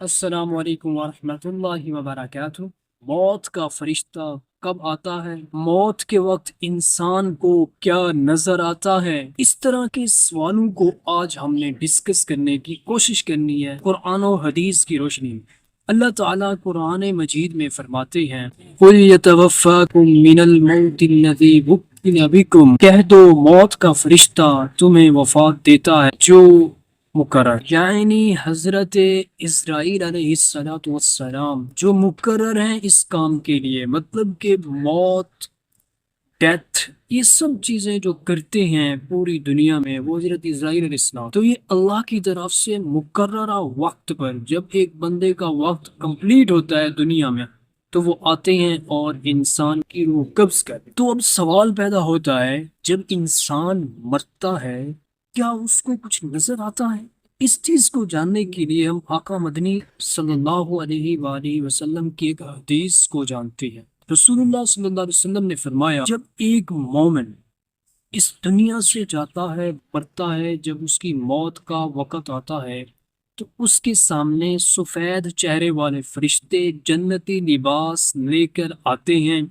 السلام علیکم ورحمۃ اللہ وبرکاتہ۔ موت کا فرشتہ کب آتا ہے؟ موت کے وقت انسان کو کیا نظر آتا ہے؟ اس طرح کے سوالوں کو آج ہم نے ڈسکس کرنے کی کوشش کرنی ہے قرآن و حدیث کی روشنی میں۔ اللہ تعالیٰ قرآن مجید میں فرماتے ہیں قُلْ يَتَوَفَّاكُم مِّنَ الْمَوْتِ الَّذِي وُكِّلَ بِكُم، کہہ دو موت کا فرشتہ تمہیں وفات دیتا ہے جو مقرر، یعنی حضرت اسرائیل علیہ السلام جو مقرر ہیں اس کام کے لیے، مطلب کہ موت، ڈیتھ، یہ سب چیزیں جو کرتے ہیں پوری دنیا میں وہ حضرت اسرائیل علیہ السلام، تو یہ اللہ کی طرف سے مقررہ وقت پر جب ایک بندے کا وقت کمپلیٹ ہوتا ہے دنیا میں تو وہ آتے ہیں اور انسان کی روح قبض کرتے۔ تو اب سوال پیدا ہوتا ہے جب انسان مرتا ہے کیا اس کو کچھ نظر آتا ہے؟ اس چیز کو جاننے کے لیے ہم آقا مدنی صلی اللہ علیہ وآلہ وسلم کی ایک حدیث کو جانتے ہیں۔ رسول اللہ صلی اللہ علیہ وسلم نے فرمایا جب ایک مومن اس دنیا سے جاتا ہے، مرتا ہے، جب اس کی موت کا وقت آتا ہے تو اس کے سامنے سفید چہرے والے فرشتے جنتی لباس لے کر آتے ہیں،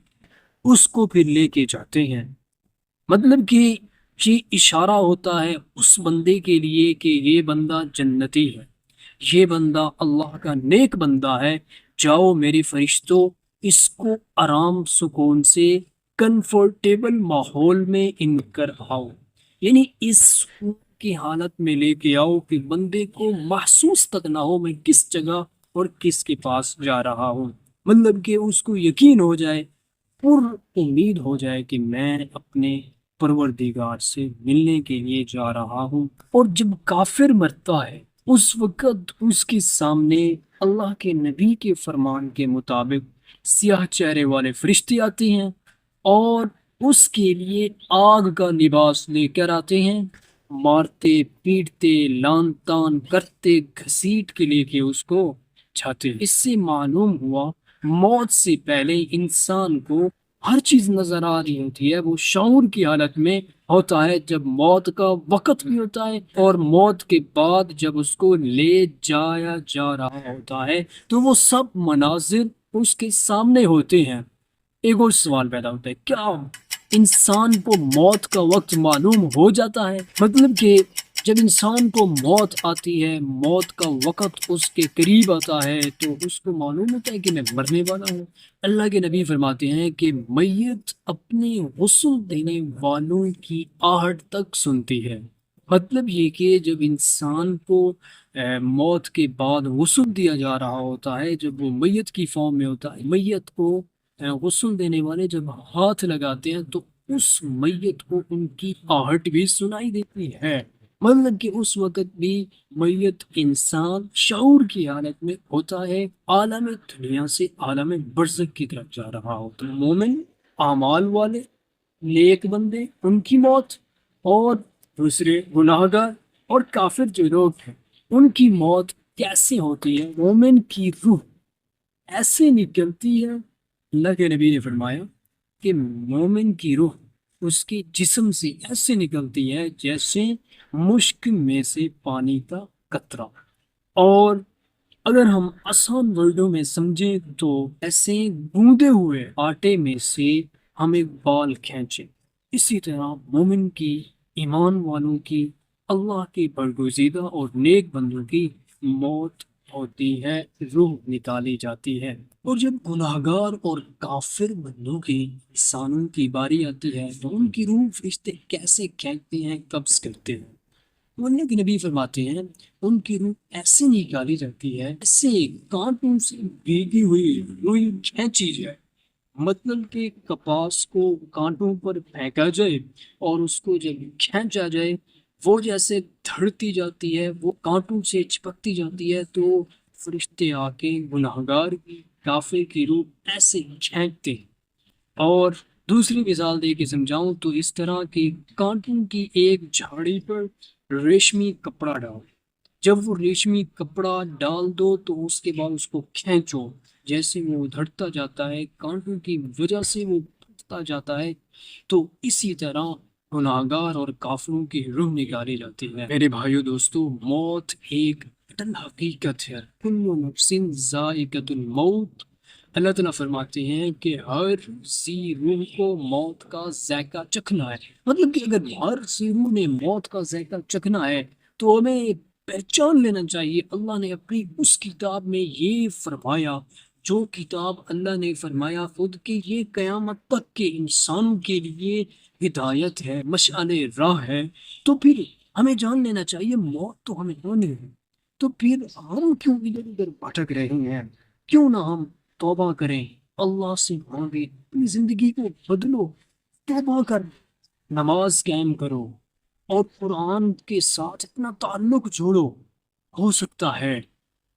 اس کو پھر لے کے جاتے ہیں۔ مطلب کہ یہ اشارہ ہوتا ہے اس بندے کے لیے کہ یہ بندہ جنتی ہے، یہ بندہ اللہ کا نیک بندہ ہے، جاؤ میرے فرشتوں اس کو آرام سکون سے کنفرٹیبل ماحول میں ان کر آؤ، یعنی اس سکون کی حالت میں لے کے آؤ کہ بندے کو محسوس تک نہ ہو میں کس جگہ اور کس کے پاس جا رہا ہوں، مطلب کہ اس کو یقین ہو جائے، پر امید ہو جائے کہ میں اپنے پروردگار سے ملنے کے لیے جا رہا ہوں۔ اور جب کافر مرتا ہے اس وقت اس کے سامنے اللہ کے نبی کے فرمان کے مطابق سیاہ چہرے والے فرشتے آتے ہیں اور اس کے لیے آگ کا لباس لے کر آتے ہیں، مارتے پیٹتے لان تان کرتے گھسیٹ کے لے کے اس کو جاتے ہیں۔ اس سے معلوم ہوا موت سے پہلے انسان کو ہر چیز نظر آ رہی ہوتی ہے، وہ شعور کی حالت میں ہوتا ہے جب موت کا وقت بھی ہوتا ہے، اور موت کے بعد جب اس کو لے جایا جا رہا ہوتا ہے تو وہ سب مناظر اس کے سامنے ہوتے ہیں۔ ایک اور سوال پیدا ہوتا ہے کیا انسان کو موت کا وقت معلوم ہو جاتا ہے؟ مطلب کہ جب انسان کو موت آتی ہے، موت کا وقت اس کے قریب آتا ہے تو اس کو معلوم ہوتا ہے کہ میں مرنے والا ہوں۔ اللہ کے نبی فرماتے ہیں کہ میت اپنے غسل دینے والوں کی آہٹ تک سنتی ہے، مطلب یہ کہ جب انسان کو موت کے بعد غسل دیا جا رہا ہوتا ہے، جب وہ میت کی فارم میں ہوتا ہے، میت کو غسل دینے والے جب ہاتھ لگاتے ہیں تو اس میت کو ان کی آہٹ بھی سنائی دیتی ہے، مطلب کہ اس وقت بھی میت انسان شعور کی حالت میں ہوتا ہے، عالم دنیا سے عالم برزخ کی طرف جا رہا ہوتا ہے۔ مومن، اعمال والے، نیک بندے، ان کی موت، اور دوسرے گناہگار اور کافر جو لوگ ہیں ان کی موت کیسے ہوتی ہے؟ مومن کی روح ایسے نکلتی ہے، اللہ کے نبی نے فرمایا کہ مومن کی روح اس کے جسم سے ایسے نکلتی ہے جیسے مشک میں سے پانی کا قطرہ، اور اگر ہم آسان ورڈوں میں سمجھیں تو ایسے گوندے ہوئے آٹے میں سے ہم ایک بال کھینچیں، اسی طرح مومن کی، ایمان والوں کی، اللہ کے برگزیدہ اور نیک بندوں کی موت ہوتی ہے، روح نکالی جاتی ہے۔ اور جب گناہگار اور کافر بندوں کی، انسانوں کی باری آتی ہے تو ان کی روح فرشتے کیسے کھینچتے ہیں، قبض کرتے ہیں؟ اللہ کے نبی فرماتے ہیں ان کی روح ایسے نکالی جاتی ہے ایسے کانٹوں سے بھیگی ہوئی روئی کھینچی جائے، مطلب کہ کپاس کو کانٹوں پر پھینکا جائے اور اس کو جب کھینچا جائے وہ جیسے دھڑتی جاتی ہے، وہ کانٹوں سے چپکتی جاتی ہے، تو فرشتے آ کے گناہگار کی، کافر کی روح ایسے کھینچتے ہیں۔ اور دوسری مثال دے کے سمجھاؤں تو اس طرح کی کانٹوں کی ایک جھاڑی پر ریشمی کپڑا ڈال، جب وہ ریشمی کپڑا ڈال دو تو اس کے بعد اس کو کھینچو، جیسے وہ ادھڑتا جاتا ہے، کانٹوں کی وجہ سے وہ پھٹتا جاتا ہے، تو اسی طرح گناہگار اور کافروں کی روح نکالی جاتی ہے۔ میرے بھائیو دوستو، موت ایک اٹل حقیقت ہے، کل نفس ذائقۃ الموت۔ اللہ تعالیٰ فرماتے ہیں کہ ہر سی روح کو موت کا ذائقہ چکھنا ہے۔ مطلب کہ اگر ہر سی روح نے موت کا ذائقہ چکھنا ہے تو ہمیں پہچان لینا چاہیے اللہ نے اپنی اس کتاب میں یہ فرمایا، جو کتاب اللہ نے فرمایا خود کہ یہ قیامت تک کے انسانوں کے لیے ہدایت ہے، مشعل راہ ہے، تو پھر ہمیں جان لینا چاہیے موت تو ہمیں ہونی ہے۔ تو پھر ہم کیوں ادھر ادھر بھٹک رہے ہیں؟ کیوں نہ ہم توبہ کریں، اللہ سے مانگیں، اپنی زندگی کو بدلو، توبہ کر، نماز قائم کرو اور قرآن کے ساتھ اپنا تعلق جوڑو۔ ہو سکتا ہے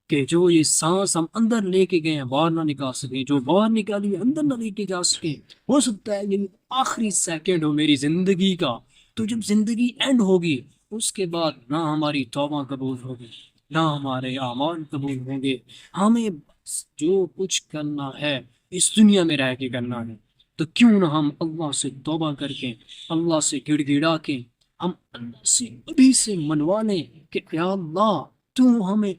کہ جو یہ سانس ہم اندر لے کے گئے ہیں باہر نہ نکال سکیں، جو باہر نکالی اندر نہ لے کے جا سکیں۔ ہو سکتا ہے یہ آخری سیکنڈ ہو میری زندگی کا، تو جب زندگی اینڈ ہوگی اس کے بعد نہ ہماری توبہ قبول ہوگی، نہ ہمارے اعمال قبول ہوں گے۔ ہمیں بس جو کچھ کرنا ہے اس دنیا میں رہ کے کرنا ہے، تو کیوں نہ ہم اللہ سے توبہ کر کے، اللہ سے گڑ گڑا کے ہم اللہ سے ابھی سے منوا لیں کہ یا اللہ تو ہمیں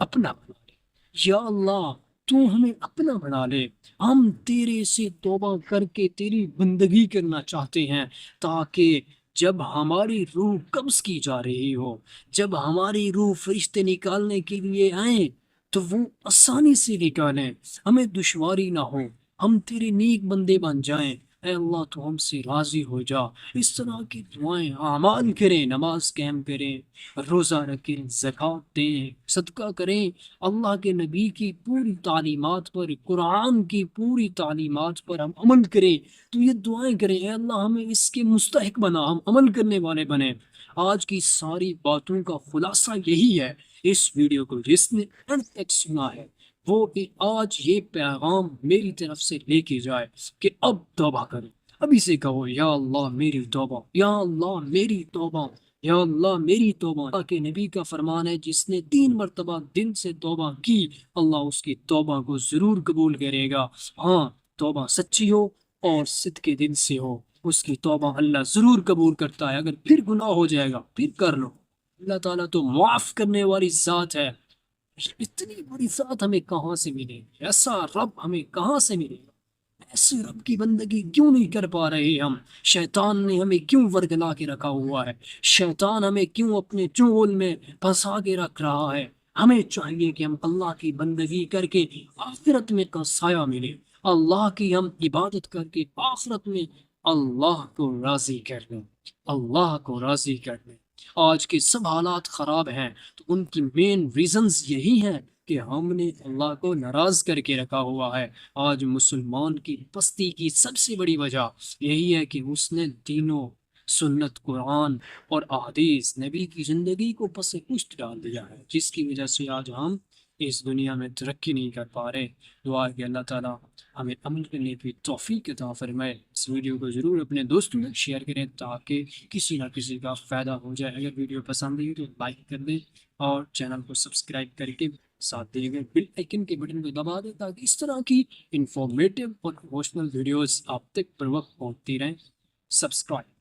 اپنا بنا لے، یا اللہ تو ہمیں اپنا بنا لے۔ ہم تیرے سے توبہ کر کے تیری بندگی کرنا چاہتے ہیں، تاکہ جب ہماری روح قبض کی جا رہی ہو، جب ہماری روح فرشتے نکالنے کے لیے آئیں تو وہ آسانی سے نکالیں، ہمیں دشواری نہ ہو، ہم تیرے نیک بندے بن جائیں۔ اے اللہ تو ہم سے راضی ہو جا۔ اس طرح کی دعائیں اعمال کریں، نماز قائم کریں، روزہ رکھیں، زکوٰۃ دیں، صدقہ کریں، اللہ کے نبی کی پوری تعلیمات پر، قرآن کی پوری تعلیمات پر ہم عمل کریں، تو یہ دعائیں کریں اے اللہ ہمیں اس کے مستحق بنا، ہم عمل کرنے والے بنیں۔ آج کی ساری باتوں کا خلاصہ یہی ہے۔ اس ویڈیو کو جس نے انت تک سنا ہے وہ آج یہ پیغام میری طرف سے لے کے جائے کہ اب توبہ کریں، ابھی سے کہو یا اللہ میری توبہ، یا اللہ میری توبہ، یا اللہ میری توبہ۔ اللہ کے نبی کا فرمان ہے جس نے 3 مرتبہ دل سے توبہ کی اللہ اس کی توبہ کو ضرور قبول کرے گا۔ ہاں، توبہ سچی ہو اور صدق کے دل سے ہو، اس کی توبہ اللہ ضرور قبول کرتا ہے۔ اگر پھر گناہ ہو جائے گا پھر کر لو، اللہ تعالیٰ تو معاف کرنے والی ذات ہے۔ اتنی بڑی ذات ہمیں کہاں سے ملے گی؟ ایسا رب ہمیں کہاں سے ملے گا؟ ایسے رب کی بندگی کیوں نہیں کر پا رہے ہم؟ شیطان نے ہمیں کیوں ورگلا کے رکھا ہوا ہے؟ شیطان ہمیں کیوں اپنے چنگل میں پھنسا کے رکھ رہا ہے؟ ہمیں چاہیے کہ ہم اللہ کی بندگی کر کے آخرت میں کا سایہ ملے، اللہ کی ہم عبادت کر کے آخرت میں اللہ کو راضی کر لیں، اللہ کو راضی کر لیں۔ آج کے سب حالات خراب ہیں تو ان کی مین ریزنز یہی ہیں کہ ہم نے اللہ کو ناراض کر کے رکھا ہوا ہے۔ آج مسلمان کی پستی کی سب سے بڑی وجہ یہی ہے کہ اس نے دینوں، سنت، قرآن اور احادیث نبی کی زندگی کو پس پشت ڈال دیا ہے، جس کی وجہ سے آج ہم اس دنیا میں ترقی نہیں کر پا رہے۔ دعا ہے کہ اللہ تعالیٰ ہمیں عمل کرنے کی توفیق عطا فرمائے۔ اس ویڈیو کو ضرور اپنے دوستوں میں شیئر کریں تاکہ کسی نہ کسی کا فائدہ ہو جائے۔ اگر ویڈیو پسند آئی تو لائک کر دیں اور چینل کو سبسکرائب کر کے ساتھ دیے گئے بیل آئیکن کے بٹن کو دبا دیں تاکہ اس طرح کی انفارمیٹیو اور ایموشنل ویڈیوز آپ تک پر وقت پہنچتی رہیں۔ سبسکرائب